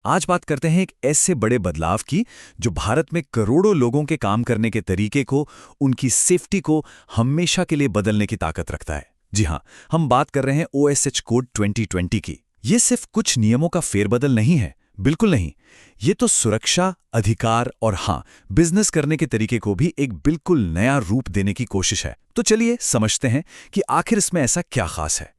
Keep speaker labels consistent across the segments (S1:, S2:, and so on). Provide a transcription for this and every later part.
S1: आज बात करते हैं एक ऐसे बड़े बदलाव की जो भारत में करोड़ों लोगों के काम करने के तरीके को, उनकी सेफ्टी को हमेशा के लिए बदलने की ताकत रखता है। जी हां, हम बात कर रहे हैं OSH कोड 2020 की। ये सिर्फ कुछ नियमों का फेरबदल नहीं है, बिल्कुल नहीं। ये तो सुरक्षा, अधिकार और हां, बिजनेस करने के तरीके को भी एक बिल्कुल नया रूप देने की कोशिश है। तो चलिए समझते हैं कि आखिर इसमें ऐसा क्या खास है।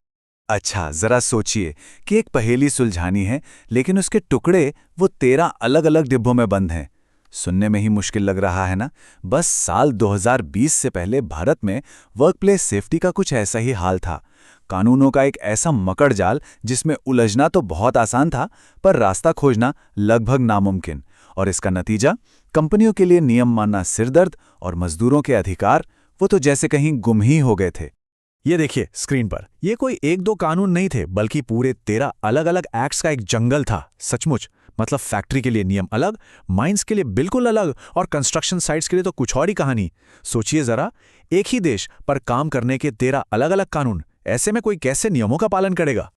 S2: अच्छा, जरा सोचिए कि एक पहेली सुलझानी है, लेकिन उसके टुकड़े वो 13 अलग-अलग डिब्बों में बंद हैं। सुनने में ही मुश्किल लग रहा है ना? बस साल 2020 से पहले भारत में वर्कप्लेस सेफ्टी का कुछ ऐसा ही हाल था। कानूनों का एक ऐसा मकड़ जाल जिसमें उलझना तो बहुत आसान था, पर रास्ता खोजना लगभग नामुमकिन। और इसका नतीजा, कंपनियों के लिए नियम मानना सिरदर्द और मजदूरों के अधिकार वो तो जैसे कहीं गुम ही हो गए थे।
S1: ये देखिए स्क्रीन पर, ये कोई एक दो कानून नहीं थे, बल्कि पूरे 13 अलग अलग एक्ट्स का एक जंगल था। सचमुच, मतलब फैक्ट्री के लिए नियम अलग, माइंस के लिए बिल्कुल अलग, और कंस्ट्रक्शन साइट्स के लिए तो कुछ और ही कहानी। सोचिए जरा, एक ही देश पर काम करने के 13 अलग अलग कानून। ऐसे में कोई कैसे नियमों का पालन करेगा?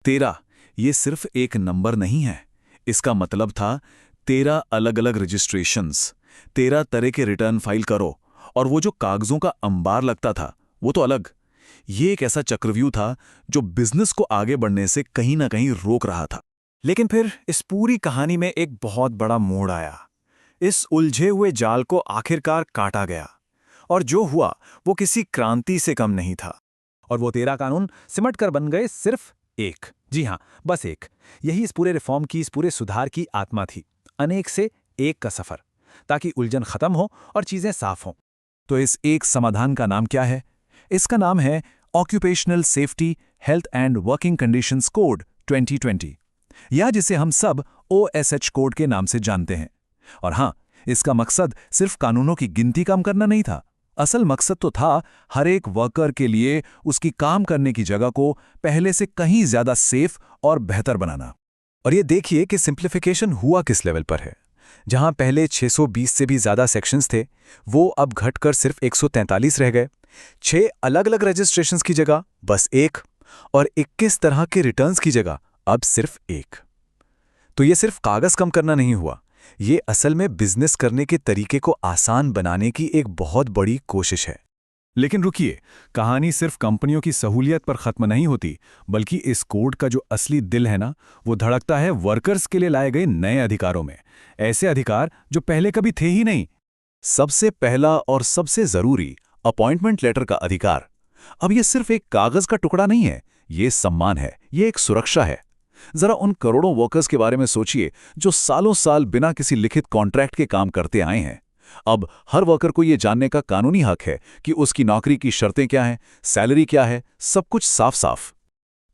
S1: 13 ये सिर्फ एक नंबर नहीं है। इसका मतलब था 13 अलग अलग रजिस्ट्रेशंस, 13 तरह के रिटर्न फाइल करो, और वो जो कागजों का अंबार लगता था वो तो अलग। ये एक ऐसा चक्रव्यूह था जो बिजनेस को आगे बढ़ने से कहीं ना कहीं रोक रहा था। लेकिन फिर इस पूरी कहानी में एक बहुत बड़ा मोड़ आया। इस उलझे हुए जाल को आखिरकार काटा गया, और जो हुआ वो किसी क्रांति से कम नहीं था। और वो 13 कानून सिमट कर बन गए सिर्फ एक। जी हां, बस एक। यही इस पूरे रिफॉर्म की, इस पूरे सुधार की आत्मा थी। अनेक से एक का सफर, ताकि उलझन खत्म हो और चीजें साफ हों। तो इस एक समाधान का नाम क्या है? इसका नाम है occupational safety, health and working conditions code 2020, या जिसे हम सब OSH कोड के नाम से जानते हैं। और हां, इसका मकसद सिर्फ कानूनों की गिनती कम करना नहीं था। असल मकसद तो था हर एक वर्कर के लिए उसकी काम करने की जगह को पहले से कहीं ज्यादा सेफ और बेहतर बनाना। और ये देखिए कि सिंप्लीफिकेशन हुआ किस लेवल पर है। जहां पहले 620 से भी ज्यादा सेक्शंस थे, वो अब घटकर सिर्फ 143 रह गए। 6 अलग अलग रजिस्ट्रेशंस की जगह बस एक, और 21 तरह के रिटर्न्स की जगह अब सिर्फ एक। तो ये सिर्फ कागज कम करना नहीं हुआ, ये असल में बिजनेस करने के तरीके को आसान बनाने की एक बहुत बड़ी कोशिश है। लेकिन रुकिए, कहानी सिर्फ कंपनियों की सहूलियत पर खत्म नहीं होती, बल्कि इस कोड का जो असली दिल है ना, वो धड़कता है वर्कर्स के लिए लाए गए नए अधिकारों में। ऐसे अधिकार जो पहले कभी थे ही नहीं। सबसे पहला और सबसे जरूरी, अपॉइंटमेंट लेटर का अधिकार। अब ये सिर्फ एक कागज का टुकड़ा नहीं है, ये सम्मान है, ये एक सुरक्षा है। जरा उन करोड़ों वर्कर्स के बारे में सोचिए जो सालों साल बिना किसी लिखित कॉन्ट्रैक्ट के काम करते आए हैं। अब हर वर्कर को यह जानने का कानूनी हक है कि उसकी नौकरी की शर्तें क्या हैं, सैलरी क्या है, सब कुछ साफ साफ।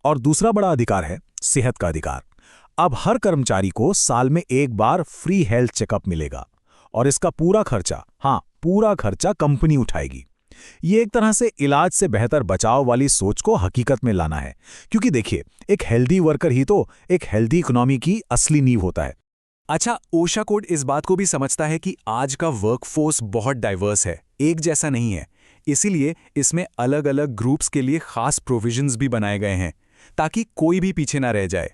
S1: और दूसरा बड़ा अधिकार है सेहत का अधिकार। अब हर कर्मचारी को साल में एक बार फ्री हेल्थ चेकअप मिलेगा, और इसका पूरा खर्चा, हाँ पूरा खर्चा, कंपनी उठाएगी। ये एक तरह से इलाज से बेहतर बचाव वाली सोच को हकीकत में लाना है, क्योंकि देखिए, एक हेल्दी वर्कर ही तो एक हेल्दी इकोनॉमी की असली नींव होता है। अच्छा, ओशा कोड इस बात को भी समझता है कि आज का वर्कफोर्स बहुत डाइवर्स है, एक जैसा नहीं है। इसीलिए इसमें अलग अलग ग्रुप्स के लिए खास प्रोविजंस भी बनाए गए हैं, ताकि कोई भी पीछे ना रह जाए।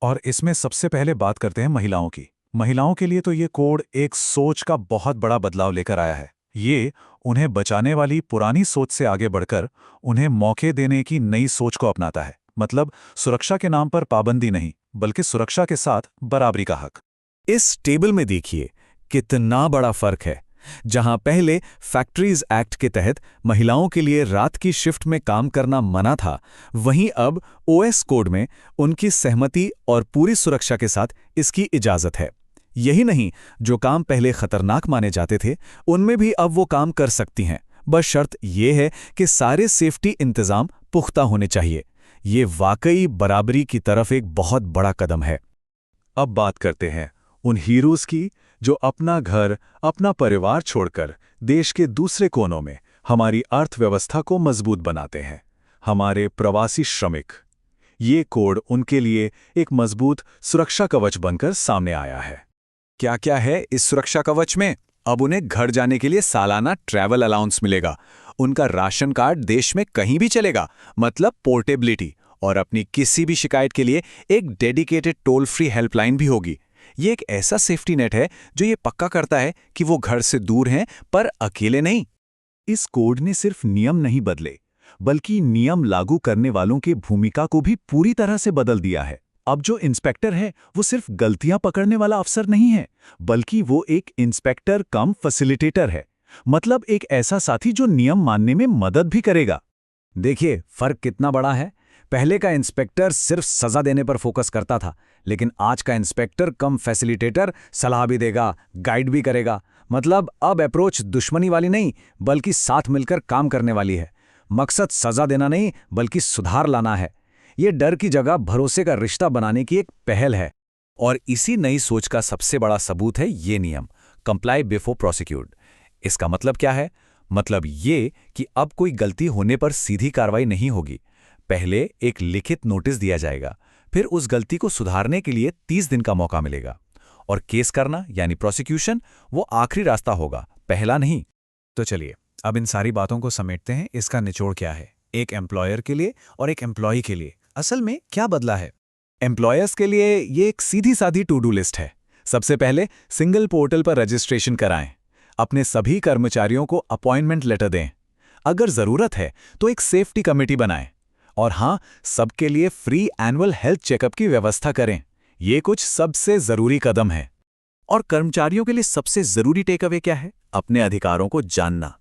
S1: और इसमें सबसे पहले बात करते हैं महिलाओं की। महिलाओं के लिए तो ये कोड एक सोच का बहुत बड़ा बदलाव लेकर आया है। ये उन्हें बचाने वाली पुरानी सोच से आगे बढ़कर उन्हें मौके देने की नई सोच को अपनाता है। मतलब सुरक्षा के नाम पर पाबंदी नहीं, बल्कि सुरक्षा के साथ बराबरी का हक। इस टेबल में देखिए कितना बड़ा फर्क है। जहां पहले फैक्ट्रीज एक्ट के तहत महिलाओं के लिए रात की शिफ्ट में काम करना मना था, वहीं अब OS कोड में उनकी सहमति और पूरी सुरक्षा के साथ इसकी इजाजत है। यही नहीं, जो काम पहले खतरनाक माने जाते थे, उनमें भी अब वो काम कर सकती हैं। बस शर्त यह है कि सारे सेफ्टी इंतजाम पुख्ता होने चाहिए। ये वाकई बराबरी की तरफ एक बहुत बड़ा कदम है। अब बात करते हैं उन हीरोज की जो अपना घर, अपना परिवार छोड़कर देश के दूसरे कोनों में हमारी अर्थव्यवस्था को मजबूत बनाते हैं, हमारे प्रवासी श्रमिक। ये कोड उनके लिए एक मजबूत सुरक्षा कवच बनकर सामने आया है। क्या क्या है इस सुरक्षा कवच में? अब उन्हें घर जाने के लिए सालाना ट्रैवल अलाउंस मिलेगा, उनका राशन कार्ड देश में कहीं भी चलेगा, मतलब पोर्टेबिलिटी, और अपनी किसी भी शिकायत के लिए एक डेडिकेटेड टोल फ्री हेल्पलाइन भी होगी। ये एक ऐसा सेफ्टी नेट है जो ये पक्का करता है कि वो घर से दूर हैं पर अकेले नहीं।
S2: इस कोड ने सिर्फ नियम नहीं बदले, बल्कि नियम लागू करने वालों की भूमिका को भी पूरी तरह से बदल दिया है। अब जो इंस्पेक्टर है वो सिर्फ गलतियां पकड़ने वाला अफसर नहीं है, बल्कि वो एक इंस्पेक्टर कम फैसिलिटेटर है। मतलब एक ऐसा साथी जो नियम मानने में मदद भी करेगा।
S1: देखिए फर्क कितना बड़ा है। पहले का इंस्पेक्टर सिर्फ सजा देने पर फोकस करता था, लेकिन आज का इंस्पेक्टर कम फैसिलिटेटर सलाह भी देगा, गाइड भी करेगा। मतलब अब अप्रोच दुश्मनी वाली नहीं, बल्कि साथ मिलकर काम करने वाली है। मकसद सजा देना नहीं, बल्कि सुधार लाना है। ये डर की जगह भरोसे का रिश्ता बनाने की एक पहल है। और इसी नई सोच का सबसे बड़ा सबूत है ये नियम, कंप्लाई बिफोर प्रोसिक्यूट। इसका मतलब क्या है? मतलब ये कि अब कोई गलती होने पर सीधी कार्रवाई नहीं होगी। पहले एक लिखित नोटिस दिया जाएगा, फिर उस गलती को सुधारने के लिए 30 दिन का मौका मिलेगा। और केस करना यानी प्रोसिक्यूशन वो आखिरी रास्ता होगा, पहला नहीं। तो चलिए अब इन सारी बातों को समेटते हैं। इसका निचोड़ क्या है एक एम्प्लॉयर के लिए और एक एम्प्लॉई के लिए? असल में क्या बदला है? एम्प्लॉयर्स के लिए ये एक सीधी साधी टू डू लिस्ट है। सबसे पहले सिंगल पोर्टल पर रजिस्ट्रेशन कराएं, अपने सभी कर्मचारियों को अपॉइंटमेंट लेटर दें, अगर जरूरत है तो एक सेफ्टी कमेटी बनाएं, और हां, सबके लिए फ्री एनुअल हेल्थ चेकअप की व्यवस्था करें। ये कुछ सबसे जरूरी कदम है। और कर्मचारियों के लिए सबसे जरूरी टेक अवे क्या है? अपने अधिकारों को जानना।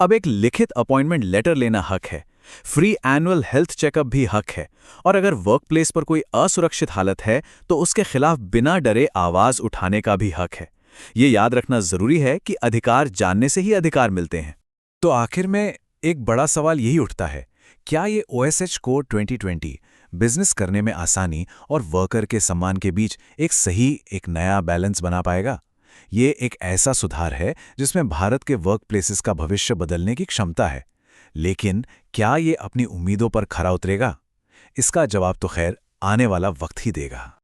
S1: अब एक लिखित अपॉइंटमेंट लेटर लेना हक है, फ्री एनुअल हेल्थ चेकअप भी हक है, और अगर वर्कप्लेस पर कोई असुरक्षित हालत है तो उसके खिलाफ बिना डरे आवाज उठाने का भी हक है। ये याद रखना जरूरी है कि अधिकार जानने से ही अधिकार मिलते हैं। तो आखिर में एक बड़ा सवाल यही उठता है, क्या ये OSH कोड 2020 बिजनेस करने में आसानी और वर्कर के सम्मान के बीच एक नया बैलेंस बना पाएगा? ये एक ऐसा सुधार है जिसमें भारत के वर्कप्लेसेस का भविष्य बदलने की क्षमता है। लेकिन क्या ये अपनी उम्मीदों पर खरा उतरेगा? इसका जवाब तो खैर आने वाला वक्त ही देगा।